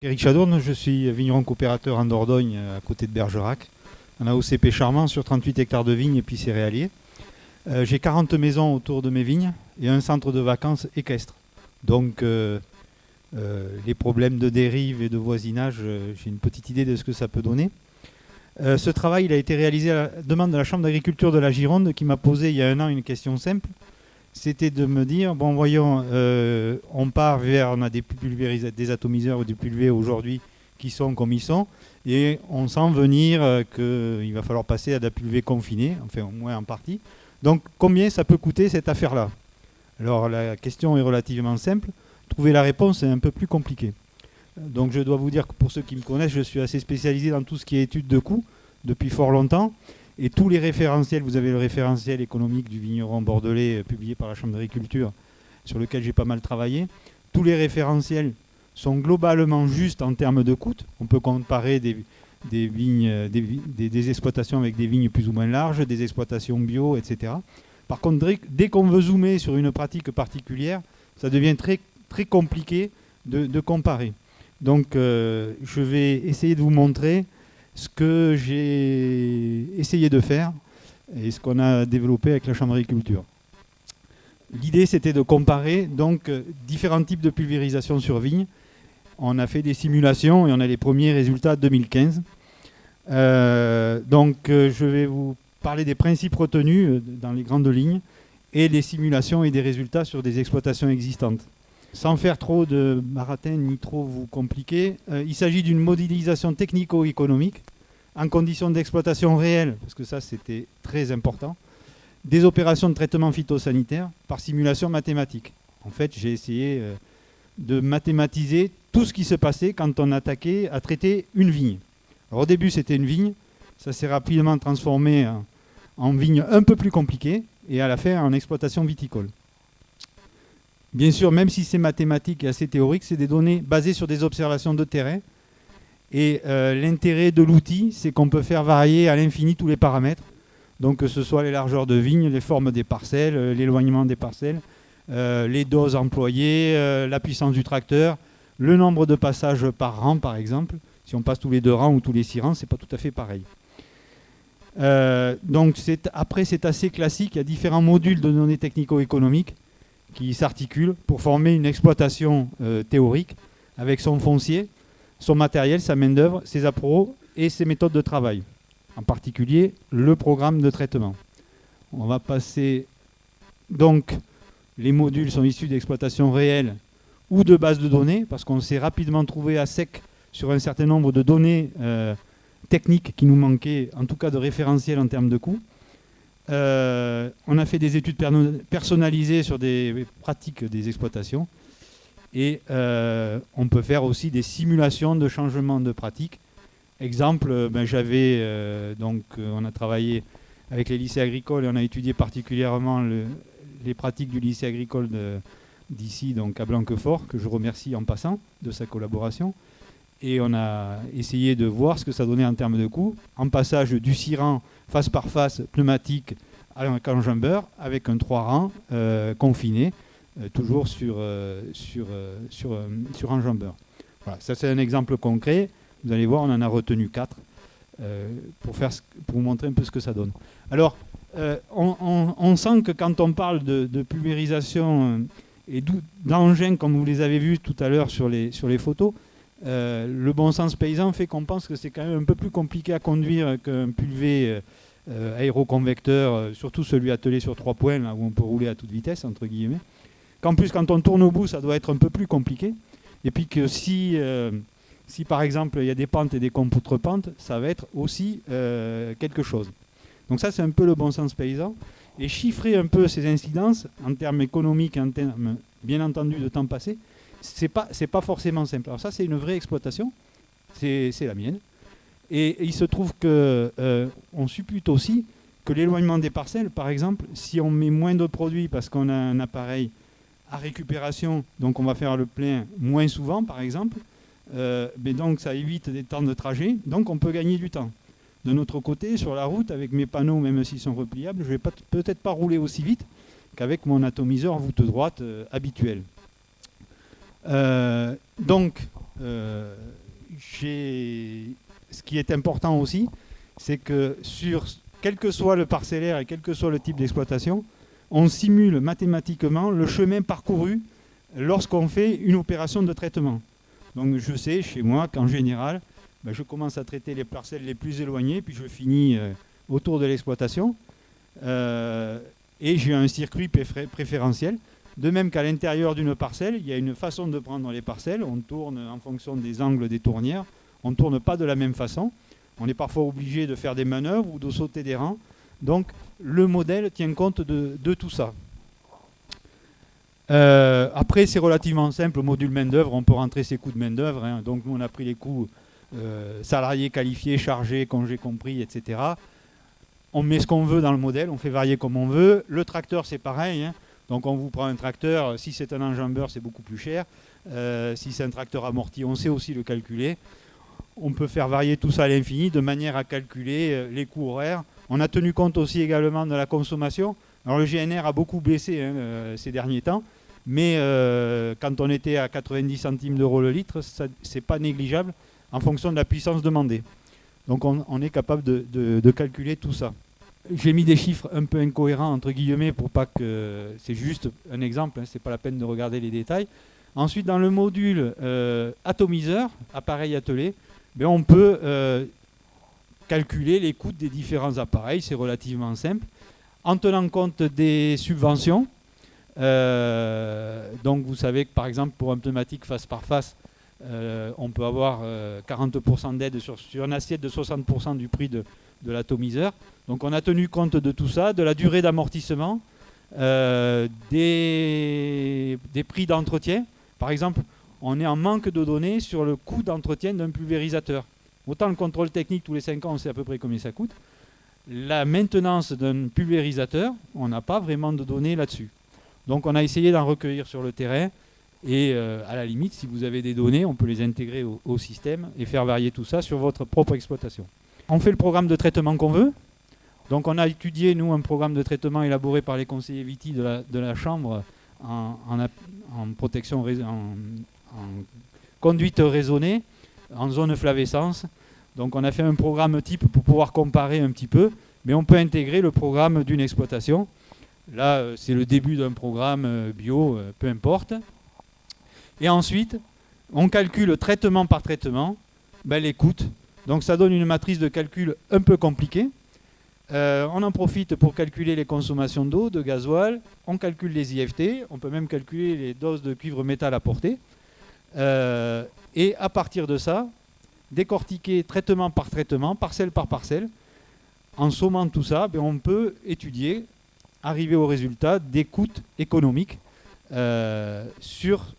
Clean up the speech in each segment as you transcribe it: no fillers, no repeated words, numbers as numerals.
Éric Chadourne, je suis vigneron coopérateur en Dordogne, à côté de Bergerac. On a OCP Charmant sur 38 hectares de vignes et puis céréaliers. J'ai 40 maisons autour de mes vignes et un centre de vacances équestre. Donc les problèmes de dérive et de voisinage, j'ai une petite idée de ce que ça peut donner. Ce travail il a été réalisé à la demande de la Chambre d'agriculture de la Gironde qui m'a posé il y a un an une question simple. C'était de me dire, bon voyons, on part vers, on a des atomiseurs ou des pulvés aujourd'hui qui sont comme ils sont, et on sent venir qu'il va falloir passer à de la pulvée confinée, enfin au moins en partie. Donc combien ça peut coûter cette affaire-là? Alors la question est relativement simple, trouver la réponse est un peu plus compliqué. Donc je dois vous dire que pour ceux qui me connaissent, je suis assez spécialisé dans tout ce qui est études de coûts depuis fort longtemps. Et tous les référentiels, vous avez le référentiel économique du vigneron bordelais publié par la Chambre d'agriculture, sur lequel j'ai pas mal travaillé. Tous les référentiels sont globalement justes en termes de coûts. On peut comparer des exploitations avec des vignes plus ou moins larges, des exploitations bio, etc. Par contre, dès qu'on veut zoomer sur une pratique particulière, ça devient très, très compliqué de comparer. Donc, je vais essayer de vous montrer ce que j'ai essayé de faire et ce qu'on a développé avec la Chambre d'agriculture. L'idée, c'était de comparer donc différents types de pulvérisation sur vigne. On a fait des simulations et on a les premiers résultats 2015. Je vais vous parler des principes retenus dans les grandes lignes et des simulations et des résultats sur des exploitations existantes. Sans faire trop de baratin ni trop vous compliquer, il s'agit d'une modélisation technico-économique en conditions d'exploitation réelle, parce que ça c'était très important, des opérations de traitement phytosanitaire par simulation mathématique. En fait, j'ai essayé de mathématiser tout ce qui se passait quand on attaquait à traiter une vigne. Alors, au début c'était une vigne, ça s'est rapidement transformé en vigne un peu plus compliquée, et à la fin en exploitation viticole. Bien sûr, même si c'est mathématique et assez théorique, c'est des données basées sur des observations de terrain. Et l'intérêt de l'outil, c'est qu'on peut faire varier à l'infini tous les paramètres. Donc que ce soit les largeurs de vignes, les formes des parcelles, l'éloignement des parcelles, les doses employées, la puissance du tracteur, le nombre de passages par rang par exemple. Si on passe tous les 2 rangs ou tous les 6 rangs, c'est pas tout à fait pareil. Après, c'est assez classique. Il y a différents modules de données technico-économiques qui s'articulent pour former une exploitation théorique avec son foncier, son matériel, sa main-d'œuvre, ses appros et ses méthodes de travail. En particulier, le programme de traitement. On va passer. Donc, les modules sont issus d'exploitations réelles ou de bases de données, parce qu'on s'est rapidement trouvé à sec sur un certain nombre de données techniques qui nous manquaient, en tout cas de référentiels en termes de coûts. On a fait des études personnalisées sur des pratiques des exploitations et on peut faire aussi des simulations de changement de pratiques. Exemple, on a travaillé avec les lycées agricoles et on a étudié particulièrement les pratiques du lycée agricole d'ici, donc à Blanquefort, que je remercie en passant de sa collaboration. Et on a essayé de voir ce que ça donnait en termes de coûts, en passage du 6 rangs face par face pneumatique à un enjambeur avec un 3 rangs confiné, toujours sur enjambeur. Voilà, ça c'est un exemple concret. Vous allez voir, on en a retenu 4 pour vous montrer un peu ce que ça donne. Alors, on sent que quand on parle de pulvérisation et d'engins, comme vous les avez vus tout à l'heure sur les photos, le bon sens paysan fait qu'on pense que c'est quand même un peu plus compliqué à conduire qu'un pulvé aéroconvecteur, surtout celui attelé sur 3 points, là où on peut rouler à toute vitesse, entre guillemets. Qu'en plus, quand on tourne au bout, ça doit être un peu plus compliqué. Et puis que si par exemple, il y a des pentes et des contre-pentes, ça va être aussi quelque chose. Donc ça, c'est un peu le bon sens paysan. Et chiffrer un peu ces incidences, en termes économiques, en termes, bien entendu, de temps passé, c'est pas forcément simple. Alors ça, c'est une vraie exploitation, c'est la mienne. Et il se trouve qu'on suppute aussi que l'éloignement des parcelles, par exemple, si on met moins de produits parce qu'on a un appareil à récupération, donc on va faire le plein moins souvent, par exemple, mais donc ça évite des temps de trajet, donc on peut gagner du temps. De notre côté, sur la route, avec mes panneaux, même s'ils sont repliables, je ne vais peut-être pas rouler aussi vite qu'avec mon atomiseur voûte droite habituel. Donc, ce qui est important aussi, c'est que quel que soit le parcellaire et quel que soit le type d'exploitation, on simule mathématiquement le chemin parcouru lorsqu'on fait une opération de traitement. Donc je sais chez moi qu'en général, je commence à traiter les parcelles les plus éloignées, puis je finis autour de l'exploitation. Et j'ai un circuit préférentiel. De même qu'à l'intérieur d'une parcelle, il y a une façon de prendre les parcelles. On tourne en fonction des angles des tournières. On ne tourne pas de la même façon. On est parfois obligé de faire des manœuvres ou de sauter des rangs. Donc le modèle tient compte de tout ça. Après, c'est relativement simple. Au module main-d'œuvre, on peut rentrer ses coûts de main-d'œuvre. Hein. Donc nous, on a pris les coûts salariés qualifiés, chargés, congés compris, etc. On met ce qu'on veut dans le modèle, on fait varier comme on veut. Le tracteur, c'est pareil. Hein. Donc on vous prend un tracteur, si c'est un enjambeur, c'est beaucoup plus cher. Si c'est un tracteur amorti, on sait aussi le calculer. On peut faire varier tout ça à l'infini de manière à calculer les coûts horaires. On a tenu compte aussi également de la consommation. Alors le GNR a beaucoup baissé ces derniers temps, mais quand on était à 90 centimes d'euros le litre, c'est pas négligeable en fonction de la puissance demandée. Donc on est capable de calculer tout ça. J'ai mis des chiffres un peu incohérents entre guillemets pour pas que... C'est juste un exemple, hein, c'est pas la peine de regarder les détails. Ensuite, dans le module atomiseur, appareil attelé, on peut calculer les coûts des différents appareils, c'est relativement simple, en tenant compte des subventions. Donc vous savez que par exemple pour un pneumatique face par face, on peut avoir 40% d'aide sur une assiette de 60% du prix de l'atomiseur. Donc on a tenu compte de tout ça, de la durée d'amortissement, des prix d'entretien. Par exemple, on est en manque de données sur le coût d'entretien d'un pulvérisateur. Autant le contrôle technique, tous les 5 ans, on sait à peu près combien ça coûte. La maintenance d'un pulvérisateur, on n'a pas vraiment de données là-dessus. Donc on a essayé d'en recueillir sur le terrain. Et à la limite, si vous avez des données, on peut les intégrer au système et faire varier tout ça sur votre propre exploitation. On fait le programme de traitement qu'on veut. Donc on a étudié, nous, un programme de traitement élaboré par les conseillers VITI de la Chambre en protection, en conduite raisonnée, en zone flavescence. Donc on a fait un programme type pour pouvoir comparer un petit peu, mais on peut intégrer le programme d'une exploitation. Là, c'est le début d'un programme bio, peu importe. Et ensuite, on calcule traitement par traitement les coûts. Donc ça donne une matrice de calcul un peu compliquée. On en profite pour calculer les consommations d'eau, de gasoil. On calcule les IFT. On peut même calculer les doses de cuivre métal apportées. Et à partir de ça, décortiquer traitement par traitement, parcelle par parcelle. En sommant tout ça, on peut étudier, arriver au résultat des coûts économiques sur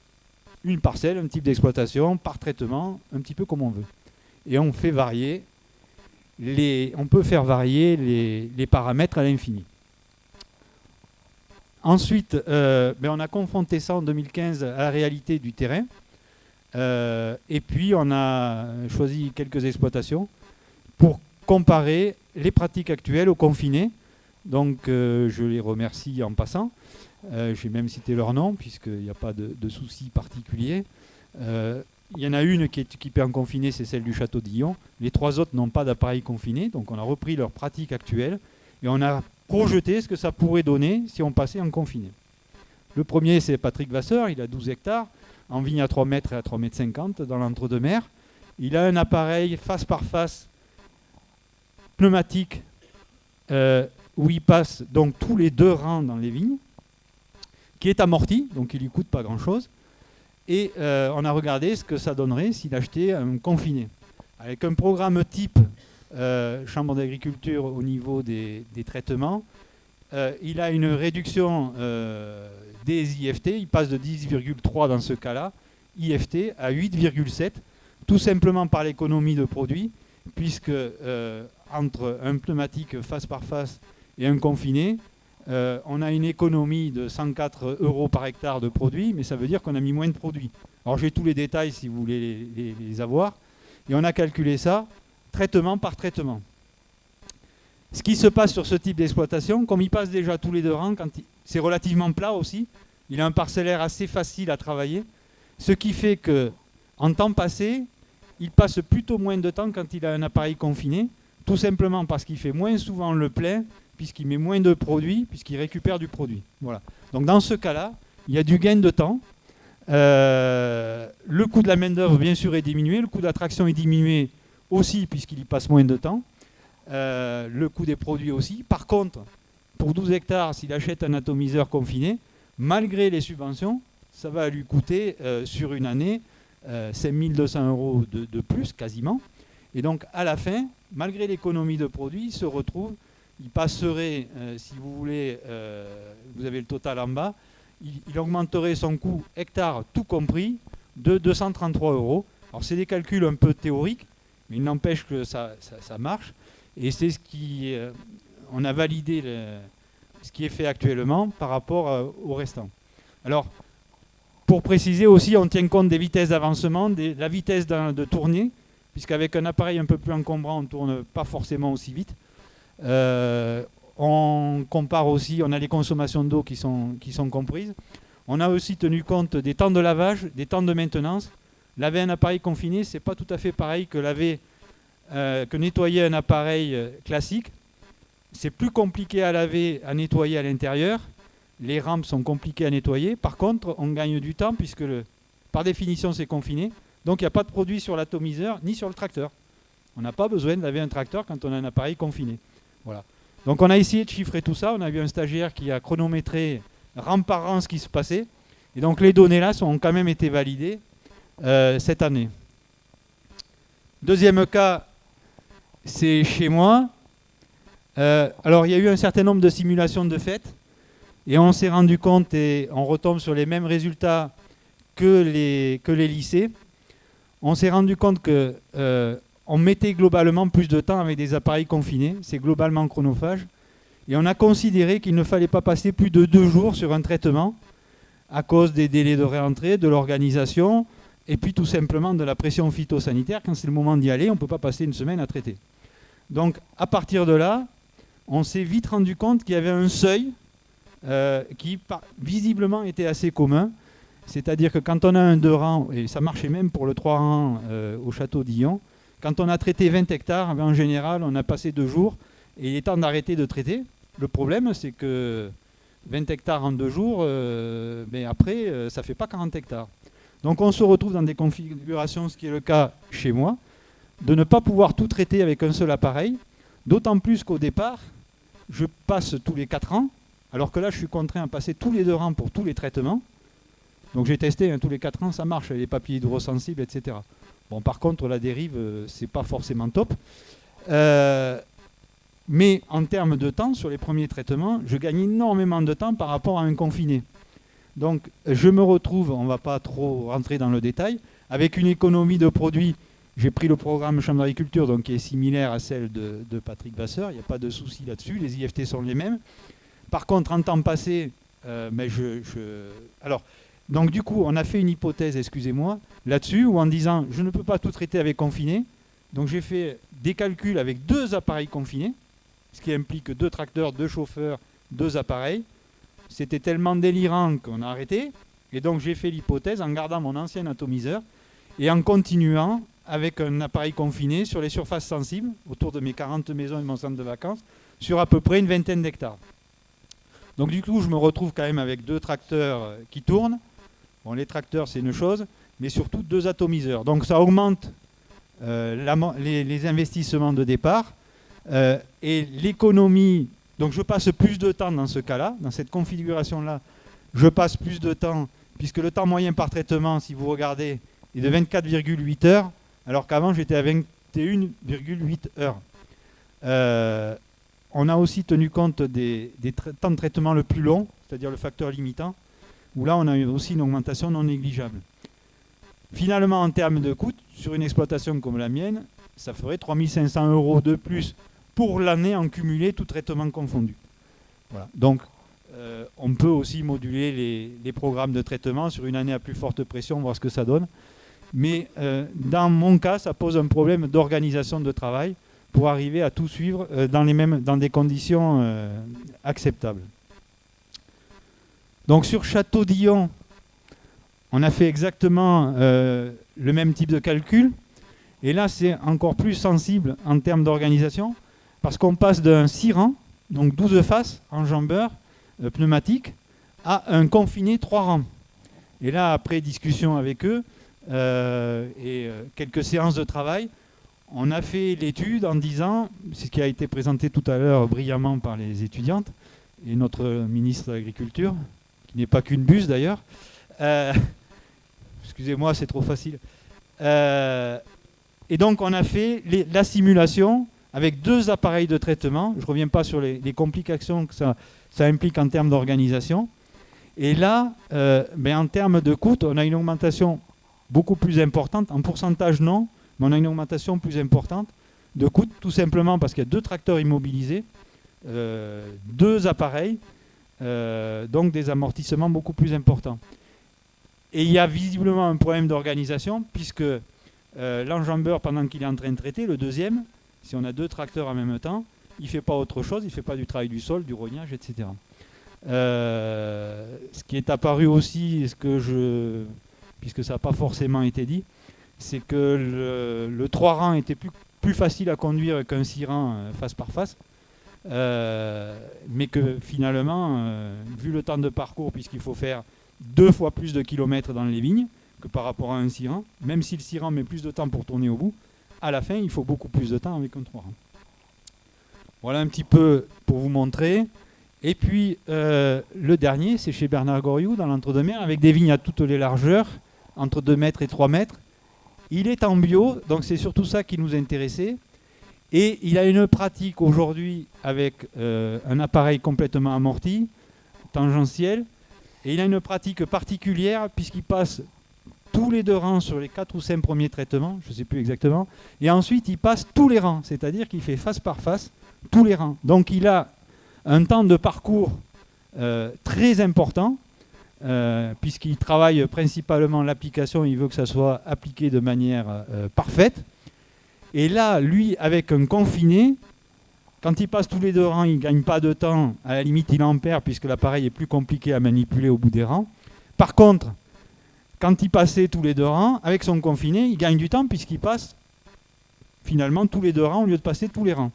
une parcelle, un type d'exploitation, par traitement, un petit peu comme on veut. Et on fait varier on peut faire varier les paramètres à l'infini. Ensuite, on a confronté ça en 2015 à la réalité du terrain. Et puis on a choisi quelques exploitations pour comparer les pratiques actuelles aux confinés. Donc je les remercie en passant. J'ai même cité leur nom puisqu'il n'y a pas de souci particulier. Il y en a une qui est équipée en confiné, c'est celle du Château d'Illon. Les 3 autres n'ont pas d'appareil confiné, donc on a repris leurs pratiques actuelles et on a projeté ce que ça pourrait donner si on passait en confiné. Le premier, c'est Patrick Vasseur, il a 12 hectares, en vigne à 3 mètres et à 3,50 mètres dans l'entre-deux-mer. Il a un appareil face par face pneumatique où il passe donc tous les 2 rangs dans les vignes, qui est amorti, donc il ne lui coûte pas grand-chose. Et on a regardé ce que ça donnerait s'il achetait un confiné. Avec un programme type Chambre d'agriculture au niveau des traitements, il a une réduction des IFT, il passe de 10,3 dans ce cas-là, IFT à 8,7, tout simplement par l'économie de produits, puisque entre un pneumatique face par face et un confiné, on a une économie de 104 € par hectare de produits, mais ça veut dire qu'on a mis moins de produits. Alors j'ai tous les détails si vous voulez les avoir. Et on a calculé ça traitement par traitement. Ce qui se passe sur ce type d'exploitation, comme il passe déjà tous les 2 rangs, c'est relativement plat aussi, il a un parcellaire assez facile à travailler, ce qui fait que En temps passé, il passe plutôt moins de temps quand il a un appareil confiné, tout simplement parce qu'il fait moins souvent le plein, puisqu'il met moins de produits, puisqu'il récupère du produit. Voilà. Donc dans ce cas-là, il y a du gain de temps. Le coût de la main-d'œuvre, bien sûr, est diminué. Le coût d'attraction est diminué aussi, puisqu'il y passe moins de temps. Le coût des produits aussi. Par contre, pour 12 hectares, s'il achète un atomiseur confiné, malgré les subventions, ça va lui coûter sur une année 5 200 € de plus, quasiment. Et donc, à la fin, malgré l'économie de produits, il se retrouve, il passerait, si vous voulez, vous avez le total en bas, il augmenterait son coût hectare, tout compris, de 233 €. Alors, c'est des calculs un peu théoriques, mais il n'empêche que ça marche. Et c'est ce qui... on a validé ce qui est fait actuellement par rapport au restant. Alors, pour préciser aussi, on tient compte des vitesses d'avancement, de la vitesse de tournée, puisqu'avec un appareil un peu plus encombrant, on ne tourne pas forcément aussi vite. On compare aussi, on a les consommations d'eau qui sont comprises. On a aussi tenu compte des temps de lavage, des temps de maintenance. Laver un appareil confiné, ce n'est pas tout à fait pareil que nettoyer un appareil classique. C'est plus compliqué à laver, à nettoyer à l'intérieur. Les rampes sont compliquées à nettoyer. Par contre, on gagne du temps puisque par définition, c'est confiné. Donc, il n'y a pas de produit sur l'atomiseur ni sur le tracteur. On n'a pas besoin de laver un tracteur quand on a un appareil confiné. Voilà. Donc, on a essayé de chiffrer tout ça. On a eu un stagiaire qui a chronométré rang par rang ce qui se passait. Et donc, les données là ont quand même été validées cette année. Deuxième cas, c'est chez moi. Alors, il y a eu un certain nombre de simulations de fait. Et on s'est rendu compte, et on retombe sur les mêmes résultats que les lycées, on s'est rendu compte qu'on mettait globalement plus de temps avec des appareils confinés, c'est globalement chronophage, et on a considéré qu'il ne fallait pas passer plus de 2 jours sur un traitement à cause des délais de réentrée, de l'organisation, et puis tout simplement de la pression phytosanitaire. Quand c'est le moment d'y aller, on ne peut pas passer une semaine à traiter. Donc à partir de là, on s'est vite rendu compte qu'il y avait un seuil qui visiblement était assez commun, c'est-à-dire que quand on a un 2 rangs, et ça marchait même pour le 3 rangs au château d'Illon, quand on a traité 20 hectares, en général on a passé 2 jours et il est temps d'arrêter de traiter. Le problème c'est que 20 hectares en 2 jours, mais après ça ne fait pas 40 hectares. Donc on se retrouve dans des configurations, ce qui est le cas chez moi, de ne pas pouvoir tout traiter avec un seul appareil, d'autant plus qu'au départ, je passe tous les 4 ans, alors que là, je suis contraint à passer tous les 2 rangs pour tous les traitements. Donc j'ai testé, tous les 4 ans, ça marche, les papiers hydrosensibles, etc. Bon, par contre, la dérive, c'est pas forcément top. Mais en termes de temps, sur les premiers traitements, je gagne énormément de temps par rapport à un confiné. Donc je me retrouve, on ne va pas trop rentrer dans le détail, avec une économie de produits. J'ai pris le programme Chambre d'agriculture, donc qui est similaire à celle de Patrick Vasseur, il n'y a pas de souci là-dessus, les IFT sont les mêmes. Par contre, en temps passé, alors, donc du coup, on a fait une hypothèse, excusez-moi, là-dessus, où en disant, je ne peux pas tout traiter avec confiné, donc j'ai fait des calculs avec 2 appareils confinés, ce qui implique 2 tracteurs, 2 chauffeurs, 2 appareils. C'était tellement délirant qu'on a arrêté, et donc j'ai fait l'hypothèse en gardant mon ancien atomiseur, et en continuant avec un appareil confiné sur les surfaces sensibles, autour de mes 40 maisons et mon centre de vacances, sur à peu près une vingtaine d'hectares. Donc du coup, je me retrouve quand même avec 2 tracteurs qui tournent. Bon, les tracteurs, c'est une chose, mais surtout 2 atomiseurs. Donc ça augmente les investissements de départ et l'économie. Donc je passe plus de temps dans ce cas-là, dans cette configuration-là. Je passe plus de temps, puisque le temps moyen par traitement, si vous regardez, est de 24,8 heures, alors qu'avant, j'étais à 21,8 heures. On a aussi tenu compte des temps de traitement le plus long, c'est-à-dire le facteur limitant, où là on a eu aussi une augmentation non négligeable. Finalement, en termes de coût, sur une exploitation comme la mienne, ça ferait 3 500 € de plus pour l'année en cumulé, tout traitement confondu. Voilà. Donc on peut aussi moduler les programmes de traitement sur une année à plus forte pression, voir ce que ça donne. Mais dans mon cas, ça pose un problème d'organisation de travail pour arriver à tout suivre dans des conditions acceptables. Donc sur Château d'Illon, on a fait exactement le même type de calcul. Et là, c'est encore plus sensible en termes d'organisation, parce qu'on passe d'un 6 rangs, donc 12 faces, enjambeur, pneumatique, à un confiné 3 rangs. Et là, après discussion avec eux, quelques séances de travail, on a fait l'étude en disant, c'est ce qui a été présenté tout à l'heure brillamment par les étudiantes, et notre ministre de l'Agriculture, qui n'est pas qu'une buse d'ailleurs. Excusez-moi, c'est trop facile. Et donc on a fait la simulation avec 2 appareils de traitement. Je ne reviens pas sur les complications que ça implique en termes d'organisation. Et là, en termes de coût, on a une augmentation beaucoup plus importante. En pourcentage, non, mais on a une augmentation plus importante de coût, tout simplement parce qu'il y a 2 tracteurs immobilisés, 2 appareils, donc des amortissements beaucoup plus importants. Et il y a visiblement un problème d'organisation, puisque l'enjambeur, pendant qu'il est en train de traiter, le deuxième, si on a 2 tracteurs en même temps, il ne fait pas autre chose, il ne fait pas du travail du sol, du rognage, etc. Ce qui est apparu aussi, puisque ça n'a pas forcément été dit, c'est que le 3 rangs était plus facile à conduire qu'un 6 rangs face par face, mais que finalement, vu le temps de parcours, puisqu'il faut faire 2 fois plus de kilomètres dans les vignes que par rapport à un 6 rangs, même si le 6 rangs met plus de temps pour tourner au bout, à la fin, il faut beaucoup plus de temps avec un 3 rangs. Voilà un petit peu pour vous montrer. Et puis, le dernier, c'est chez Bernard Goriou, dans l'Entre-deux-Mers, avec des vignes à toutes les largeurs, entre 2 mètres et 3 mètres. Il est en bio, donc c'est surtout ça qui nous intéressait. Et il a une pratique aujourd'hui avec un appareil complètement amorti, tangentiel. Et il a une pratique particulière puisqu'il passe tous les 2 rangs sur les 4 ou 5 premiers traitements, je ne sais plus exactement. Et ensuite, il passe tous les rangs, c'est-à-dire qu'il fait face par face tous les rangs. Donc il a un temps de parcours très important, puisqu'il travaille principalement l'application, il veut que ça soit appliqué de manière parfaite. Et là, lui, avec un confiné, quand il passe tous les 2 rangs, il ne gagne pas de temps. À la limite, il en perd puisque l'appareil est plus compliqué à manipuler au bout des rangs. Par contre, quand il passait tous les 2 rangs, avec son confiné, il gagne du temps puisqu'il passe finalement tous les 2 rangs au lieu de passer tous les rangs.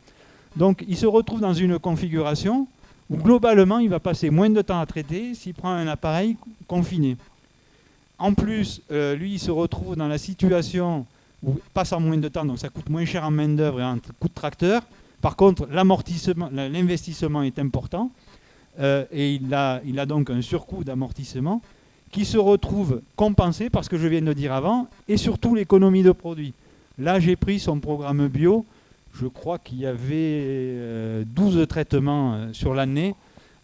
Donc, il se retrouve dans une configuration où globalement, il va passer moins de temps à traiter s'il prend un appareil confiné. En plus, lui, il se retrouve dans la situation où il passe en moins de temps, donc ça coûte moins cher en main-d'œuvre et en coût de tracteur. Par contre, l'investissement est important et il a donc un surcoût d'amortissement qui se retrouve compensé par ce que je viens de dire avant et surtout l'économie de produits. Là, j'ai pris son programme bio. Je crois qu'il y avait 12 traitements sur l'année.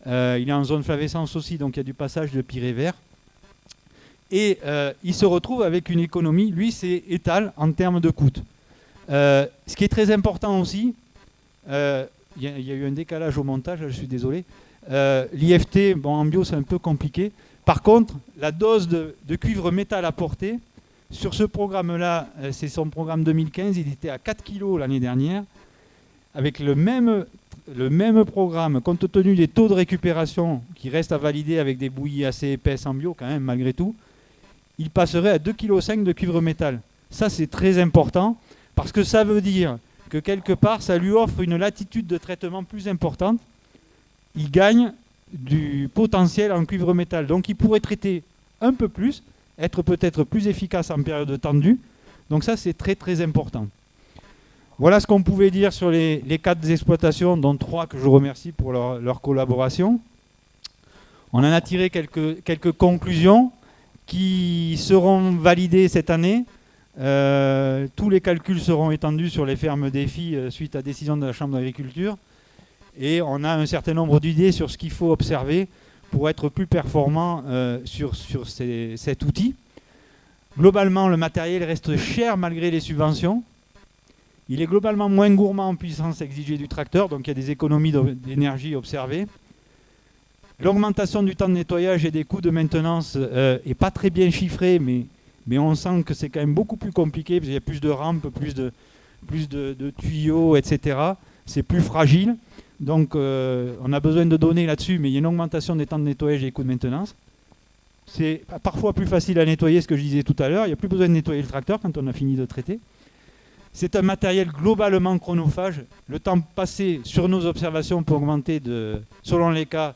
Il est en zone flavescence aussi, donc il y a du passage de piré vert. Et il se retrouve avec une économie, lui, c'est étal en termes de coûts. Ce qui est très important aussi, il y a eu un décalage au montage, je suis désolé. L'IFT, bon, en bio, c'est un peu compliqué. Par contre, la dose de cuivre métal apportée, sur ce programme-là, c'est son programme 2015, il était à 4 kg l'année dernière. Avec le même programme, compte tenu des taux de récupération qui restent à valider avec des bouillies assez épaisses en bio quand même, malgré tout, il passerait à 2,5 kg de cuivre métal. Ça, c'est très important parce que ça veut dire que quelque part, ça lui offre une latitude de traitement plus importante. Il gagne du potentiel en cuivre métal. Donc, il pourrait traiter un peu plus, être peut-être plus efficace en période tendue. Donc ça, c'est très très important. Voilà ce qu'on pouvait dire sur les 4 exploitations, dont 3 que je remercie pour leur collaboration. On en a tiré quelques conclusions qui seront validées cette année. Tous les calculs seront étendus sur les fermes défis suite à décision de la Chambre d'agriculture. Et on a un certain nombre d'idées sur ce qu'il faut observer pour être plus performant sur cet outil. Globalement, le matériel reste cher malgré les subventions. Il est globalement moins gourmand en puissance exigée du tracteur, donc il y a des économies d'énergie observées. L'augmentation du temps de nettoyage et des coûts de maintenance n'est pas très bien chiffrée, mais on sent que c'est quand même beaucoup plus compliqué, parce qu'il y a plus de rampes, plus de tuyaux, etc. C'est plus fragile. Donc on a besoin de données là-dessus, mais il y a une augmentation des temps de nettoyage et des coûts de maintenance. C'est parfois plus facile à nettoyer, ce que je disais tout à l'heure. Il n'y a plus besoin de nettoyer le tracteur quand on a fini de traiter. C'est un matériel globalement chronophage. Le temps passé sur nos observations peut augmenter, selon les cas,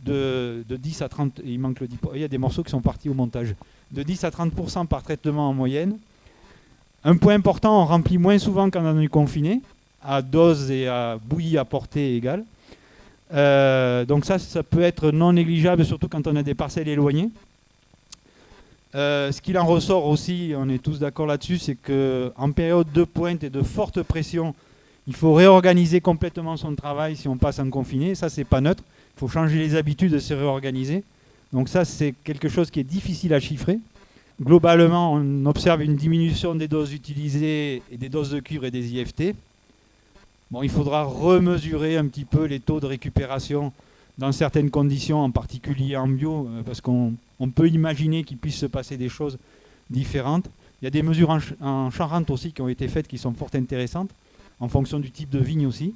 de 10 à 30. Il manque le 10%. Il y a des morceaux qui sont partis au montage. De 10 à 30% par traitement en moyenne. Un point important, on remplit moins souvent quand on est confiné, à dose et à bouillie à portée égale. Donc ça peut être non négligeable, surtout quand on a des parcelles éloignées. Ce qu'il en ressort aussi, on est tous d'accord là-dessus, c'est qu'en période de pointe et de forte pression, il faut réorganiser complètement son travail si on passe en confiné. Ça, c'est pas neutre. Il faut changer les habitudes et se réorganiser. Donc ça, c'est quelque chose qui est difficile à chiffrer. Globalement, on observe une diminution des doses utilisées et des doses de cuivre et des IFT. Bon, il faudra remesurer un petit peu les taux de récupération dans certaines conditions, en particulier en bio, parce qu'on peut imaginer qu'il puisse se passer des choses différentes. Il y a des mesures en Charente aussi qui ont été faites qui sont fort intéressantes, en fonction du type de vigne aussi.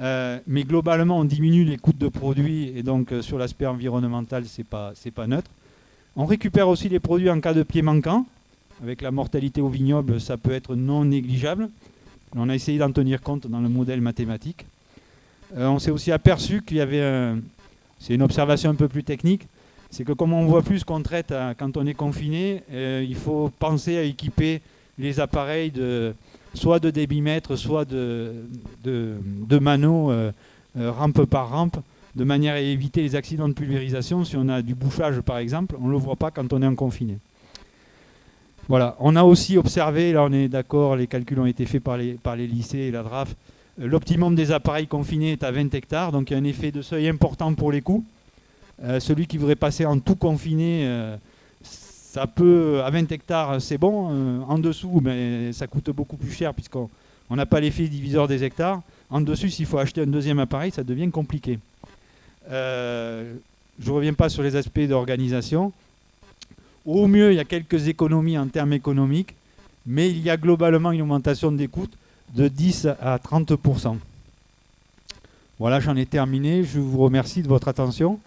Mais globalement, on diminue les coûts de produits, et donc sur l'aspect environnemental, c'est pas neutre. On récupère aussi les produits en cas de pied manquant. Avec la mortalité au vignoble, ça peut être non négligeable. On a essayé d'en tenir compte dans le modèle mathématique. On s'est aussi aperçu qu'il y avait c'est une observation un peu plus technique, c'est que comme on voit plus qu'on traite quand on est confiné, il faut penser à équiper les appareils soit de débitmètre, soit de mano, rampe par rampe, de manière à éviter les accidents de pulvérisation. Si on a du bouchage par exemple, on ne le voit pas quand on est en confiné. Voilà, on a aussi observé, là on est d'accord, les calculs ont été faits par les lycées et la DRAF, l'optimum des appareils confinés est à 20 hectares, donc il y a un effet de seuil important pour les coûts. Celui qui voudrait passer en tout confiné, ça peut, à 20 hectares c'est bon, en dessous mais ça coûte beaucoup plus cher puisqu'on n'a pas l'effet diviseur des hectares. En dessus, s'il faut acheter un deuxième appareil, ça devient compliqué. Je ne reviens pas sur les aspects d'organisation. Au mieux, il y a quelques économies en termes économiques, mais il y a globalement une augmentation des coûts de 10 à 30%. Voilà, j'en ai terminé. Je vous remercie de votre attention.